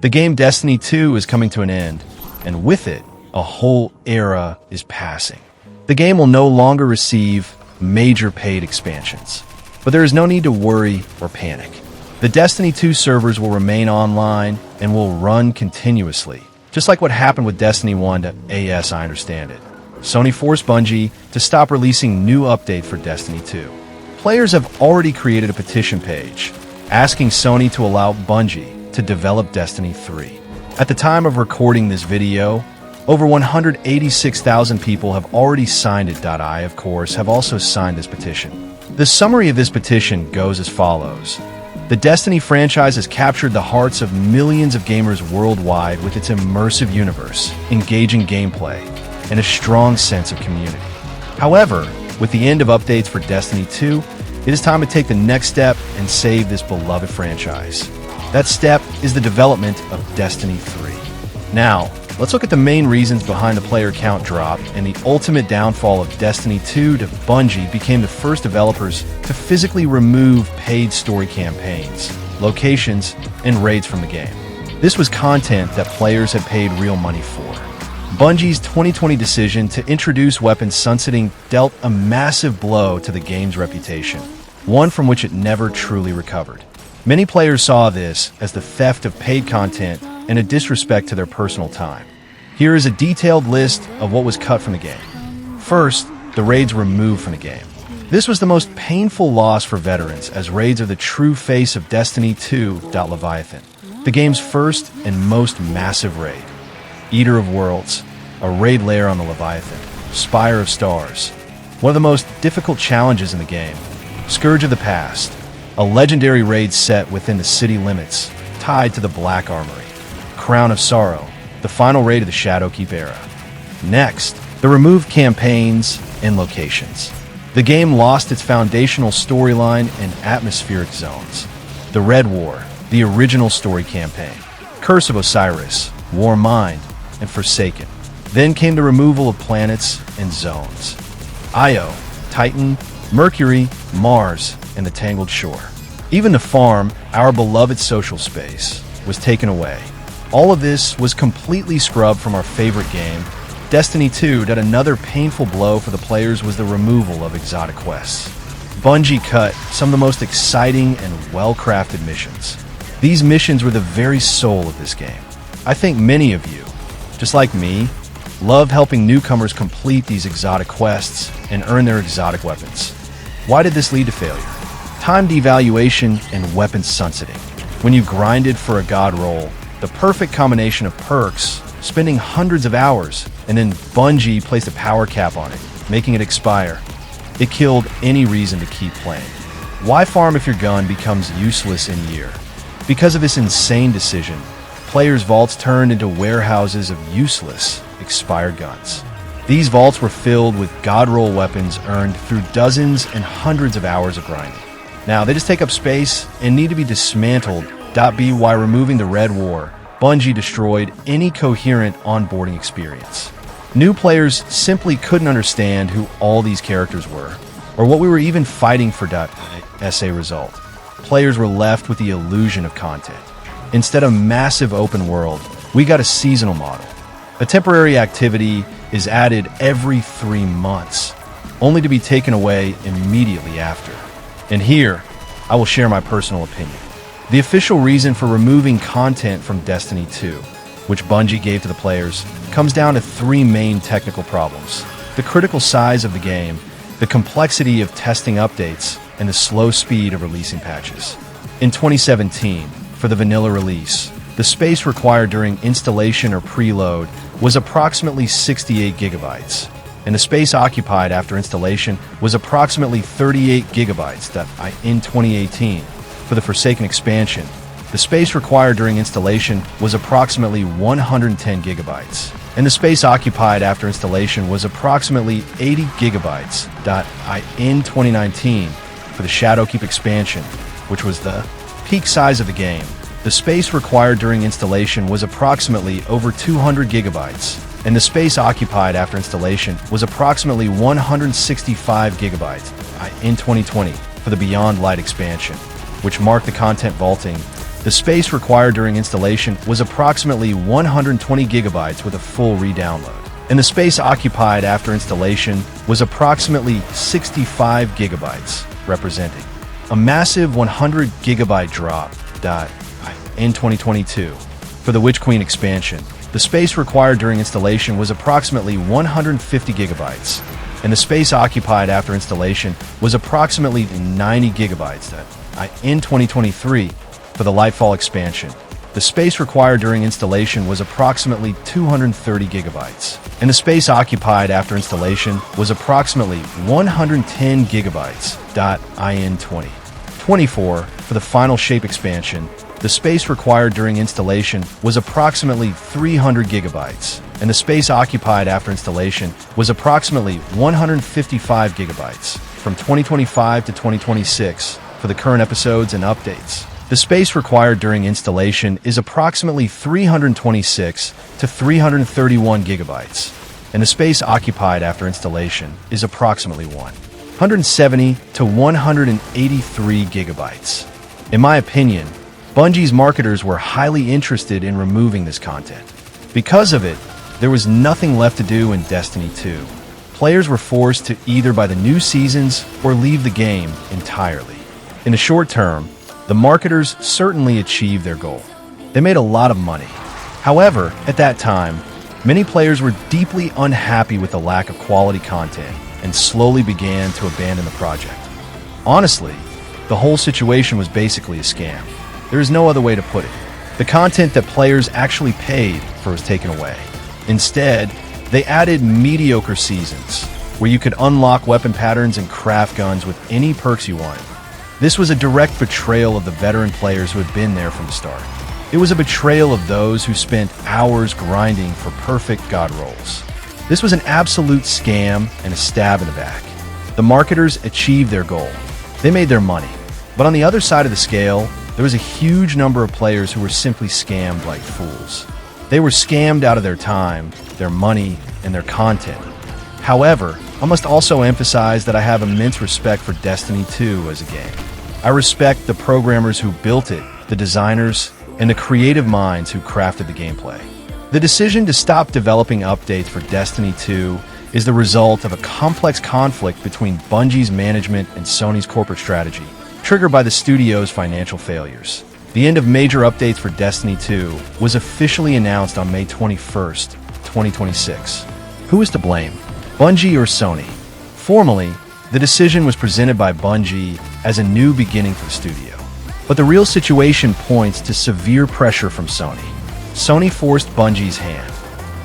The game Destiny 2 is coming to an end, and with it, a whole era is passing. The game will no longer receive major paid expansions, but there is no need to worry or panic. The Destiny 2 servers will remain online and will run continuously, just like what happened with Destiny 1 as I understand it. Sony forced Bungie to stop releasing new updates for Destiny 2. Players have already created a petition page asking Sony to allow Bungie to develop Destiny 3. At the time of recording this video, over 186,000 people have already signed it. I, of course, have also signed this petition. The summary of this petition goes as follows. The Destiny franchise has captured the hearts of millions of gamers worldwide with its immersive universe, engaging gameplay, and a strong sense of community. However, with the end of updates for Destiny 2, it is time to take the next step and save this beloved franchise. That step is the development of Destiny 3. Now, let's look at the main reasons behind the player count drop and the ultimate downfall of Destiny 2. Bungie became the first developers to physically remove paid story campaigns, locations, and raids from the game. This was content that players had paid real money for. Bungie's 2020 decision to introduce weapons sunsetting dealt a massive blow to the game's reputation, one from which it never truly recovered. Many players saw this as the theft of paid content and a disrespect to their personal time. Here is a detailed list of what was cut from the game. First, the raids removed from the game. This was the most painful loss for veterans, as raids are the true face of Destiny 2. Leviathan, the game's first and most massive raid. Eater of Worlds, a raid lair on the Leviathan. Spire of Stars, one of the most difficult challenges in the game. Scourge of the Past, a legendary raid set within the city limits, tied to the Black Armory. Crown of Sorrow, the final raid of the Shadowkeep era. Next, the removed campaigns and locations. The game lost its foundational storyline and atmospheric zones. The Red War, the original story campaign. Curse of Osiris, War Mind, and Forsaken. Then came the removal of planets and zones. Io, Titan, Mercury, Mars, and the Tangled Shore. Even the farm, our beloved social space, was taken away. All of this was completely scrubbed from our favorite game, Destiny 2. Another painful blow for the players was the removal of exotic quests. Bungie cut some of the most exciting and well-crafted missions. These missions were the very soul of this game. I think many of you, just like me, love helping newcomers complete these exotic quests and earn their exotic weapons. Why did this lead to failure? Time devaluation and weapons sunsetting. When you grinded for a god roll, the perfect combination of perks, spending hundreds of hours, and then Bungie placed a power cap on it, making it expire. It killed any reason to keep playing. Why farm if your gun becomes useless in a year? Because of this insane decision, players' vaults turned into warehouses of useless, expired guns. These vaults were filled with god roll weapons earned through dozens and hundreds of hours of grinding. Now, they just take up space and need to be dismantled. By removing the Red War, Bungie destroyed any coherent onboarding experience. New players simply couldn't understand who all these characters were, or what we were even fighting for. As a result, players were left with the illusion of content. Instead of massive open world, we got a seasonal model. A temporary activity is added every 3 months, only to be taken away immediately after. And here, I will share my personal opinion. The official reason for removing content from Destiny 2, which Bungie gave to the players, comes down to 3 main technical problems: the critical size of the game, the complexity of testing updates, and the slow speed of releasing patches. In 2017, for the vanilla release, the space required during installation or preload was approximately 68 gigabytes, and the space occupied after installation was approximately 38 gigabytes. In 2018, for the Forsaken expansion, the space required during installation was approximately 110 gigabytes, and the space occupied after installation was approximately 80 gigabytes. In 2019, for the Shadowkeep expansion, which was the peak size of the game, the space required during installation was approximately over 200 gigabytes, and the space occupied after installation was approximately 165 gigabytes. In 2020, for the Beyond Light expansion, which marked the content vaulting, the The space required during installation was approximately 120 gigabytes with a full re-download, and the space occupied after installation was approximately 65 gigabytes, representing a massive 100 gigabyte drop. In 2022, for the Witch Queen expansion, the space required during installation was approximately 150 gigabytes, and the space occupied after installation was approximately 90 gigabytes. In 2023, for the Lightfall expansion, the space required during installation was approximately 230 gigabytes, and the space occupied after installation was approximately 110 gigabytes. In 2024, for the Final Shape expansion, the space required during installation was approximately 300 gigabytes, and the space occupied after installation was approximately 155 gigabytes. From 2025 to 2026, for the current episodes and updates, the space required during installation is approximately 326 to 331 gigabytes, and the space occupied after installation is approximately 170 to 183 gigabytes. In my opinion, Bungie's marketers were highly interested in removing this content. Because of it, there was nothing left to do in Destiny 2. Players were forced to either buy the new seasons or leave the game entirely. In the short term, the marketers certainly achieved their goal. They made a lot of money. However, at that time, many players were deeply unhappy with the lack of quality content and slowly began to abandon the project. Honestly, the whole situation was basically a scam. There is no other way to put it. The content that players actually paid for was taken away. Instead, they added mediocre seasons, where you could unlock weapon patterns and craft guns with any perks you wanted. This was a direct betrayal of the veteran players who had been there from the start. It was a betrayal of those who spent hours grinding for perfect god rolls. This was an absolute scam and a stab in the back. The marketers achieved their goal. They made their money. But on the other side of the scale, there was a huge number of players who were simply scammed like fools. They were scammed out of their time, their money, and their content. However, I must also emphasize that I have immense respect for Destiny 2 as a game. I respect the programmers who built it, the designers, and the creative minds who crafted the gameplay. The decision to stop developing updates for Destiny 2 is the result of a complex conflict between Bungie's management and Sony's corporate strategy, triggered by the studio's financial failures. The end of major updates for Destiny 2 was officially announced on May 21st, 2026. Who is to blame? Bungie or Sony? Formally, the decision was presented by Bungie as a new beginning for the studio. But the real situation points to severe pressure from Sony. Sony forced Bungie's hand.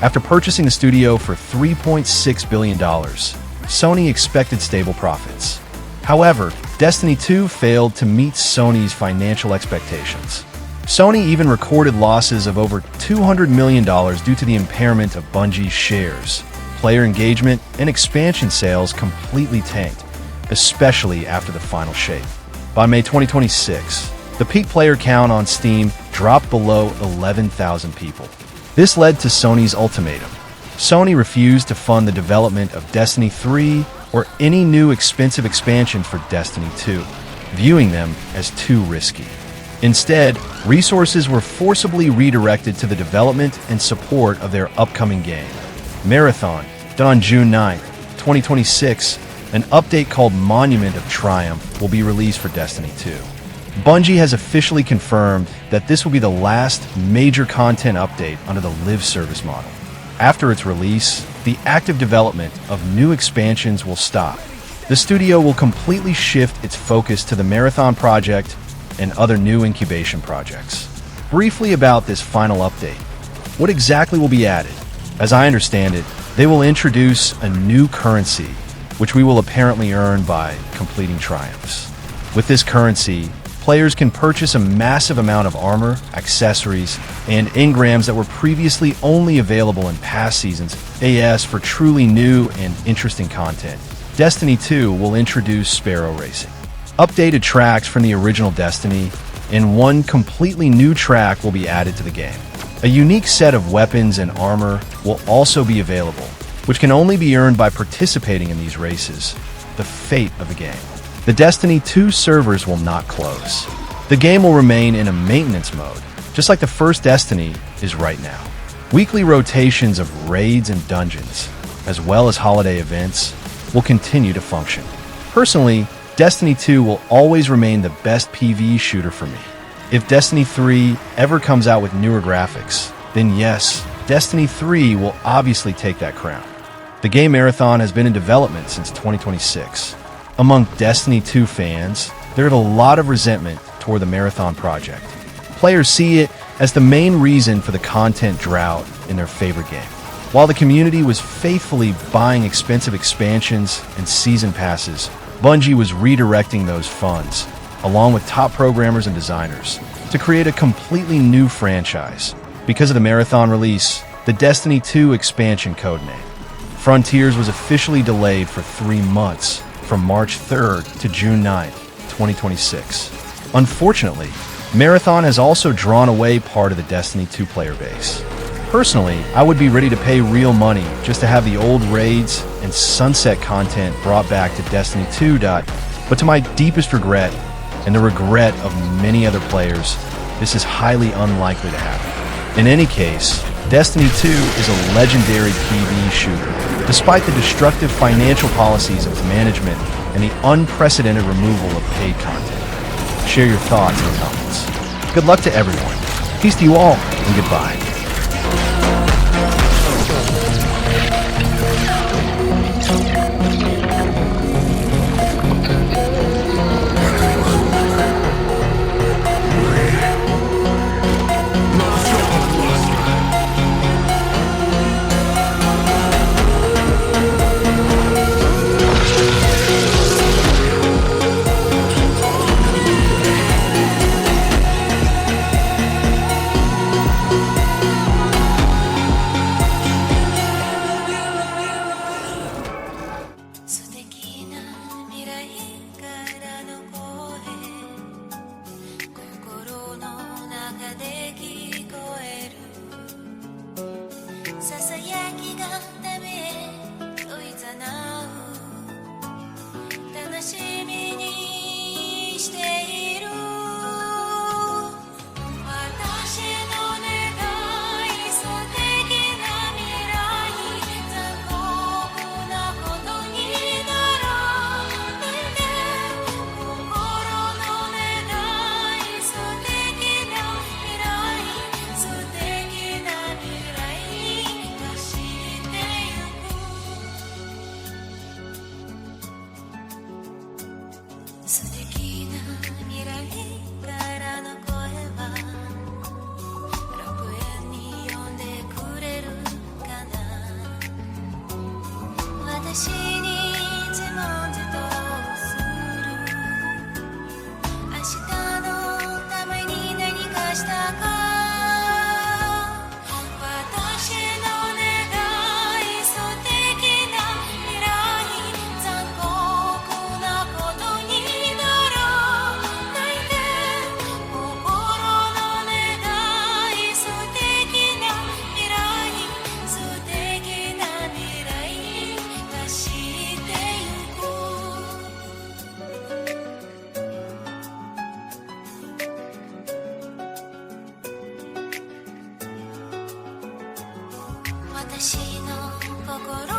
After purchasing the studio for $3.6 billion, Sony expected stable profits. However, Destiny 2 failed to meet Sony's financial expectations. Sony even recorded losses of over $200 million due to the impairment of Bungie's shares. Player engagement and expansion sales completely tanked, especially after the Final Shape. By May 2026, the peak player count on Steam dropped below 11,000 people. This led to Sony's ultimatum. Sony refused to fund the development of Destiny 3 or any new expensive expansion for Destiny 2, viewing them as too risky. Instead, resources were forcibly redirected to the development and support of their upcoming game, Marathon. Then on June 9, 2026, an update called Monument of Triumph will be released for Destiny 2. Bungie has officially confirmed that this will be the last major content update under the Live service model. After its release, the active development of new expansions will stop. The studio will completely shift its focus to the Marathon project and other new incubation projects. Briefly about this final update. What exactly will be added? As I understand it, they will introduce a new currency, which we will apparently earn by completing triumphs. With this currency, players can purchase a massive amount of armor, accessories, and engrams that were previously only available in past seasons. As for truly new and interesting content, Destiny 2 will introduce Sparrow Racing, updated tracks from the original Destiny, and one completely new track will be added to the game. A unique set of weapons and armor will also be available, which can only be earned by participating in these races. The fate of the game. The Destiny 2 servers will not close. The game will remain in a maintenance mode, just like the first Destiny is right now. Weekly rotations of raids and dungeons, as well as holiday events, will continue to function. Personally, Destiny 2 will always remain the best PvE shooter for me. If Destiny 3 ever comes out with newer graphics, then yes, Destiny 3 will obviously take that crown. The game Marathon has been in development since 2026. Among Destiny 2 fans, there is a lot of resentment toward the Marathon project. Players see it as the main reason for the content drought in their favorite game. While the community was faithfully buying expensive expansions and season passes, Bungie was redirecting those funds, along with top programmers and designers, to create a completely new franchise. Because of the Marathon release, the Destiny 2 expansion codename Frontiers was officially delayed for 3 months, from March 3rd to June 9th, 2026. Unfortunately, Marathon has also drawn away part of the Destiny 2 player base. Personally, I would be ready to pay real money just to have the old raids and sunset content brought back to Destiny 2. But to my deepest regret, and the regret of many other players, this is highly unlikely to happen. In any case, Destiny 2 is a legendary PvE shooter, despite the destructive financial policies of its management and the unprecedented removal of paid content. Share your thoughts in the comments. Good luck to everyone. Peace to you all, and goodbye.私の心